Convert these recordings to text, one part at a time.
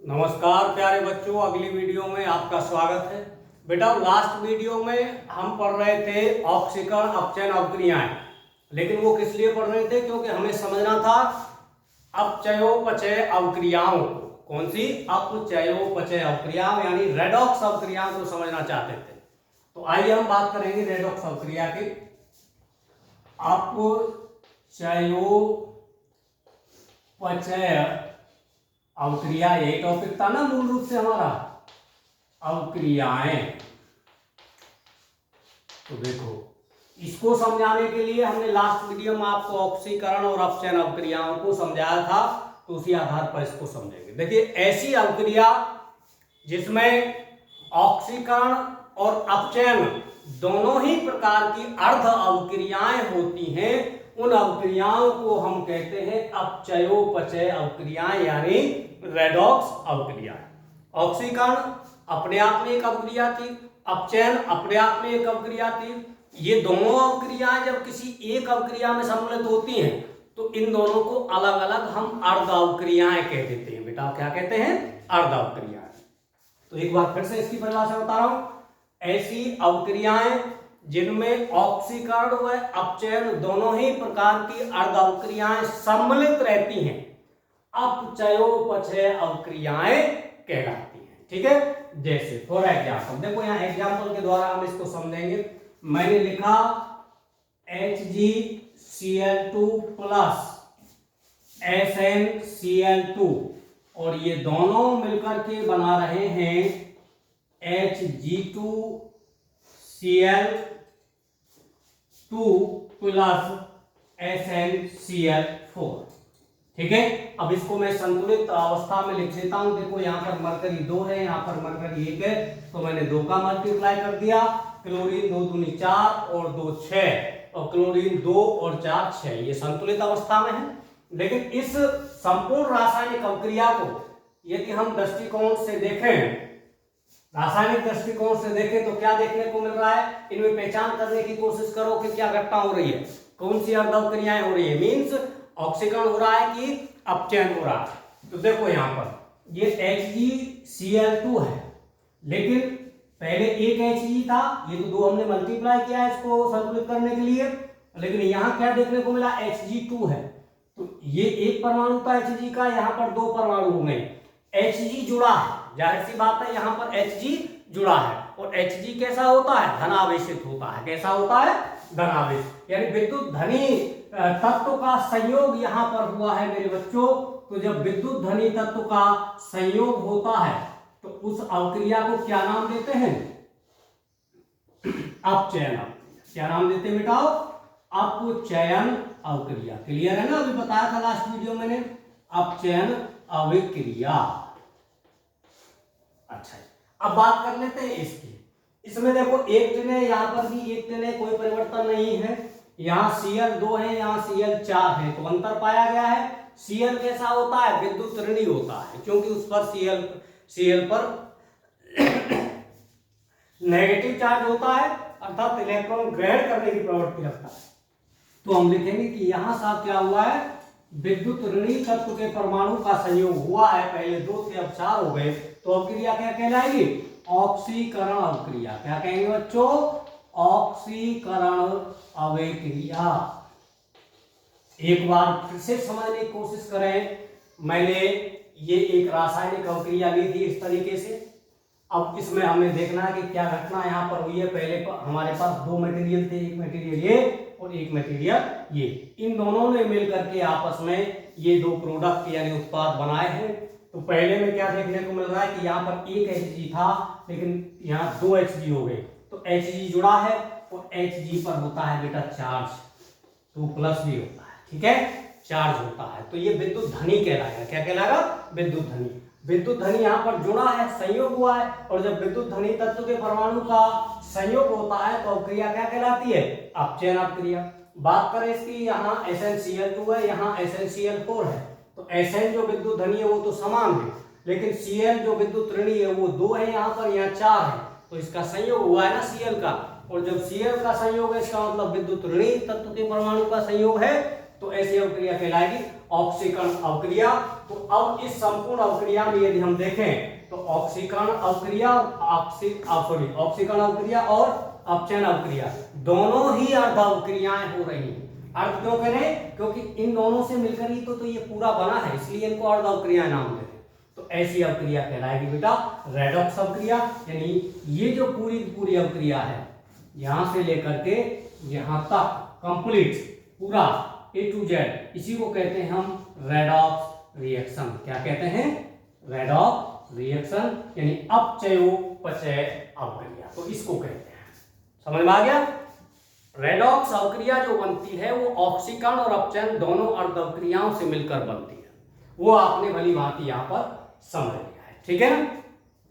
नमस्कार प्यारे बच्चों, अगली वीडियो में आपका स्वागत है। बेटा लास्ट वीडियो में हम पढ़ रहे थे ऑक्सीकरण, अपचयन, अवक्रियाएं, लेकिन वो किस लिए पढ़ रहे थे? क्योंकि हमें समझना था अपचयोपचय अवक्रियाओं को। कौन सी? अपचयोपचय अवक्रियाओं यानी रेडॉक्स अवक्रियाओं को समझना चाहते थे। तो आइए हम बात करेंगे रेडॉक्स अवक्रिया की। अपचयोपचय अवक्रिया, यही टॉपिक था ना मूल रूप से हमारा, अवक्रियाएं। तो देखो, इसको समझाने के लिए हमने लास्ट वीडियो में आपको ऑक्सीकरण और अपचयन अवक्रियाओं को समझाया था, तो उसी आधार पर इसको समझेंगे। देखिए, ऐसी अवक्रिया जिसमें ऑक्सीकरण और अपचयन दोनों ही प्रकार की अर्ध अवक्रियाएं होती हैं, उन अवक्रियाओं को हम कहते हैं अपचयोपचय अवक्रियाएं यानी रेडॉक्स अवक्रिया। ऑक्सीकरण अपने आप में एक अवक्रिया थी, अपचयन अपने आप में एक अवक्रिया थी। ये दोनों अवक्रियाएं जब किसी एक अवक्रिया में सम्मिलित होती हैं तो इन दोनों को अलग अलग हम अर्ध अवक्रियाएं कह देते हैं। बेटा क्या कहते हैं? अर्ध अवक्रियाएं। तो एक बार फिर से इसकी परिभाषा बता रहा हूं। ऐसी अवक्रियाएं जिनमें ऑक्सीकरण व अपचयन दोनों ही प्रकार की अर्ध अवक्रियाएं सम्मिलित रहती हैं, अपचयोपचय अवक्रियाएं कहलाती हैं। ठीक है, जैसे फॉर एग्जाम्पल, देखो यहाँ एग्जाम्पल के द्वारा हम इसको समझेंगे। मैंने लिखा HgCl2 प्लस SnCl2 और ये दोनों मिलकर के बना रहे हैं Hg2Cl2 प्लस SnCl4। ठीक है, अब इसको मैं संतुलित अवस्था में लिख लेता हूं। देखो यहाँ पर मरकरी 2 है, यहाँ पर मरकरी 1 है, तो मैंने 2 का मल्टीप्लाई कर दिया। क्लोरीन 2 दूनी 4 और 2 6 और क्लोरीन 2 और 4 6, ये संतुलित अवस्था में है। लेकिन इस संपूर्ण रासायनिक अवक्रिया को यदि हम दृष्टिकोण से देखें, रासायनिक दृष्टिकोण से देखें, तो क्या देखने को मिल रहा है? इनमें पहचान करने की कोशिश करो कि क्या घटना हो रही है, कौन सी अर्ध अवक्रियाएं हो रही है। मीन्स ऑक्सीकरण हो रहा है कि अपचयन हो रहा है। तो देखो यहाँ पर ये HgCl2 है, लेकिन पहले एक Hg था, ये तो 2 हमने मल्टीप्लाई किया है इसको संतुलित करने के लिए। लेकिन यहाँ क्या देखने को मिला? Hg2 है, तो ये एक परमाणु था Hg का, यहाँ पर 2 परमाणु हो गए। Hg जुड़ा है, जाहिर सी बात है यहाँ पर Hg जुड़ा है। और Hg कैसा होता है? धनावेशित होता है। कैसा होता है? धनावेशित, यानी विद्युत धनी तत्व का संयोग यहाँ पर हुआ है मेरे बच्चों। तो जब विद्युत धनी तत्व का संयोग होता है तो उस अवक्रिया को क्या नाम देते हैं? अपचयन अवक्रिया। क्या नाम देते हैं बेटा? अपचयन अवक्रिया। क्लियर है ना? अभी बताया था लास्ट वीडियो मैंने, अपचयन अवक्रिया। अच्छा, अब बात कर लेते हैं इसकी। इसमें देखो एक टिन है, यहाँ पर भी एक टिन है, कोई परिवर्तन नहीं है। यहाँ Cl2 है, यहाँ Cl4 है, तो अंतर पाया गया है। Cl कैसा होता है? विद्युत ऋणी होता है, क्योंकि उस पर Cl पर नेगेटिव चार्ज होता है, अर्थात इलेक्ट्रॉन ग्रहण करने की प्रवृत्ति रखता है। तो हम लिखेंगे कि यहाँ साथ क्या हुआ है? विद्युत ऋणी तत्व के परमाणु का संयोग हुआ है। पहले 2 थे, अब 4 हो गए, तो अवक्रिया क्या कहलाएगी? ऑक्सीकरण अवक्रिया। क्या कहेंगे बच्चों? ऑक्सीकरण अवक्रिया। एक बार फिर से समझने की कोशिश करें। मैंने ये एक रासायनिक अवक्रिया ली थी इस तरीके से। अब इसमें हमें देखना है कि क्या घटना यहाँ पर हुई है। पहले हमारे पास 2 मटेरियल थे, एक मटेरियल ये और एक मटेरियल ये। इन दोनों ने मिल करके आपस में ये 2 प्रोडक्ट यानी उत्पाद बनाए हैं। तो पहले में क्या देखने को मिल रहा है कि यहाँ पर एक Hg था, लेकिन यहाँ 2 Hg हो गए। तो Hg जुड़ा है और Hg पर होता है बेटा चार्ज, तो प्लस भी होता है। ठीक है, चार्ज होता है, तो ये विद्युत धनी कहलाएगा। क्या कहलाएगा? विद्युत धनी। विद्युत धनी यहाँ पर जुड़ा है, संयोग हुआ है, और जब विद्युत धनी तत्व के परमाणु का संयोग होता है तो अवक्रिया क्या कहलाती है? अपचयन अवक्रिया। बात करें इसकी, यहाँ SnCl2 है, यहाँ SnCl4 है। तो Sn जो विद्युत धनी है वो तो समान है, लेकिन Cl जो विद्युत ऋणी है वो 2 है यहाँ पर, यहाँ 4 है, तो इसका संयोग हुआ है ना Cl का। और जब Cl का संयोग है, इसका मतलब विद्युत ऋणी तत्व के परमाणु का संयोग है, तो ऐसी अवक्रिया कहलाएगी ऑक्सीकरण अवक्रिया। तो अब इस संपूर्ण अवक्रिया में यदि हम देखें तो ऑक्सीकरण अवक्रिया और ऑक्सीकरण अवक्रिया और अपचयन अवक्रिया दोनों ही अर्ध अवक्रियाएं हो रही हैं। अर्ध क्यों कह रहे हैं? क्योंकि इन दोनों से मिलकर ही तो ये पूरा बना है, इसलिए इनको अर्ध अवक्रिया नाम देते हैं। तो ऐसी अवक्रिया कहलाएगी बेटा रेडॉक्स अवक्रिया। यानी ये जो पूरी अवक्रिया है यहां से लेकर के यहां तक कंप्लीट पूरा A to Z, इसी को कहते हैं हम रेडॉक्स रिएक्शन। क्या कहते हैं? रेडॉक्स रिएक्शन, यानी अपचयोपचय अवक्रिया, तो इसको कहते हैं। समझ में आ गया? रेडॉक्स अवक्रिया जो बनती है वो ऑक्सीकरण और अपचयन दोनों अर्ध अवक्रियाओं से मिलकर बनती है। वो आपने भली भांति यहाँ पर समझ लिया है, ठीक है ना?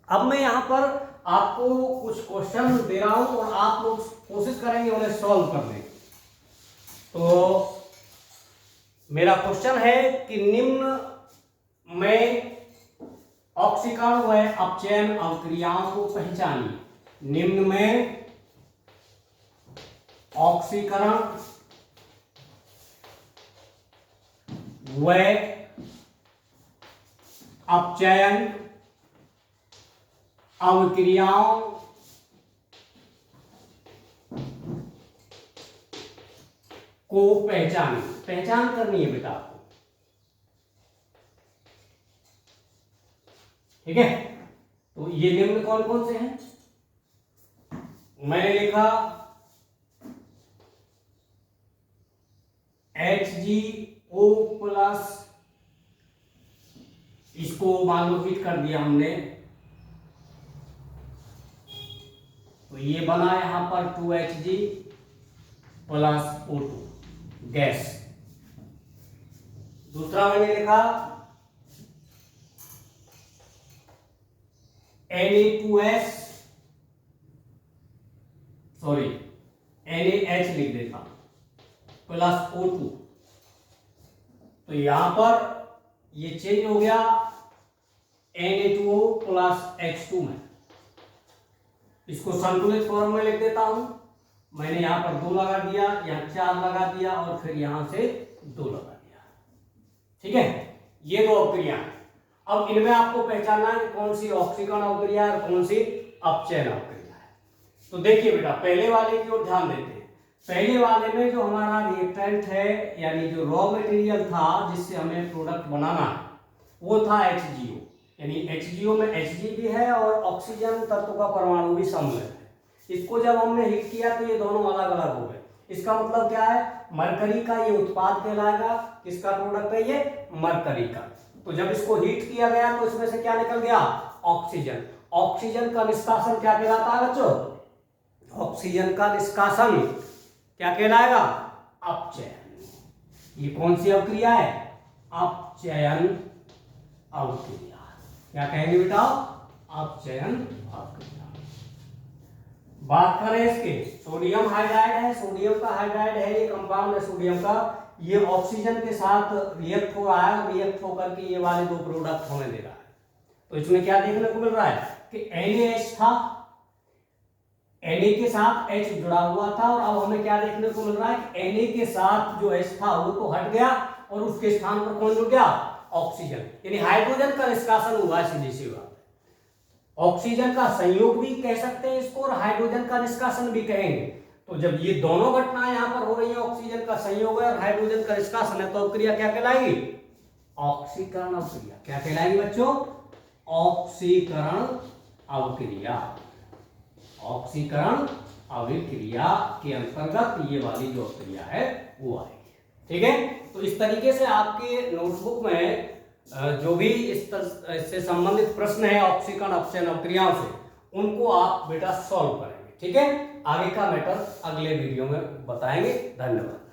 अब मैं यहाँ पर आपको कुछ क्वेश्चन दे रहा हूं और आप लोग कोशिश करेंगे उन्हें सॉल्व करने। तो मेरा क्वेश्चन है कि निम्न में ऑक्सीकरण व अपचयन अवक्रियाओं को पहचानिए। निम्न में ऑक्सीकरण व अपचयन अवक्रियाओं को पहचान करनी है बेटा आपको, ठीक है? तो ये निम्न कौन कौन से हैं? मैंने लिखा HgO प्लस, इसको मान लो हीट कर दिया हमने, तो ये बना यहां पर 2Hg प्लस O2 गैस। दूसरा मैंने लिखा Na2S, सॉरी NaH लिख देता प्लस O2, तो यहां पर ये चेंज हो गया Na2O प्लस H2 में। इसको संतुलित फॉर्म में लिख देता हूं। मैंने यहां पर 2 लगा दिया, यहां 4 लगा दिया और फिर यहां से 2 लगा दिया, ठीक है? ये 2 अवक्रिया है। अब इनमें आपको पहचानना है कौन सी ऑक्सीकरण अवक्रिया और कौन सी अपचयन अवक्रिया है। तो देखिए बेटा पहले वाले की ओर ध्यान देते हैं। पहले वाले में जो हमारा रिएक्टेंट है, यानी जो रॉ मटेरियल था जिससे हमें प्रोडक्ट बनाना है, वो था HgO। यानी HgO में Hg भी है और ऑक्सीजन तत्व का परमाणु भी सम्मिलित है। इसको जब हमने हीट किया तो ये दोनों अलग अलग हो गए। इसका मतलब क्या है? मरकरी का ये उत्पाद कहलाएगा। किसका प्रोडक्ट है ये? मरकरी का। तो जब इसको हीट किया गया तो इसमें से क्या निकल गया? ऑक्सीजन। ऑक्सीजन का निष्कासन क्या कहलाता है बच्चों? ऑक्सीजन का निष्कासन क्या कहलाएगा? अपचयन। ये कौन सी अवक्रिया है? अपचयन अवक्रिया। क्या कहेंगे बेटा? अपचयन अवक्रिया। बात करें इसके, सोडियम हाइड्राइड है, सोडियम का हाइड्राइड है, ये कंपाउंड है सोडियम का। ये ऑक्सीजन के साथ रिएक्ट हो रहा है, रिएक्ट होकर के ये वाले 2 प्रोडक्ट हमें दे रहा है। तो इसमें क्या देखने को मिल रहा है कि NaH था, Na के साथ H जुड़ा हुआ था, और अब हमें क्या देखने को मिल रहा है कि Na के साथ जो H था वो तो हट गया और उसके स्थान पर कौन जुड़ गया? ऑक्सीजन। यानी हाइड्रोजन का निष्कासन हुआ है, सीधी सी बात। ऑक्सीजन का संयोग भी कह सकते हैं इसको और हाइड्रोजन का निष्कासन भी कहेंगे। तो जब ये दोनों घटनाएं यहां पर हो रही है, ऑक्सीजन का संयोग है और हाइड्रोजन का निष्कासन है, तो अवक्रिया क्या कहलाएगी? ऑक्सीकरण अवक्रिया। क्या कहलाएगी बच्चों? ऑक्सीकरण अवक्रिया। ऑक्सीकरण अवक्रिया के अंतर्गत ये वाली जो अवक्रिया है वो आएगी, ठीक है? तो इस तरीके से आपके नोटबुक में जो भी इससे संबंधित प्रश्न है ऑक्सीकरण अपचयन अवक्रियाओं से, उनको आप बेटा सॉल्व करेंगे, ठीक है? आगे का मैटर अगले वीडियो में बताएंगे। धन्यवाद।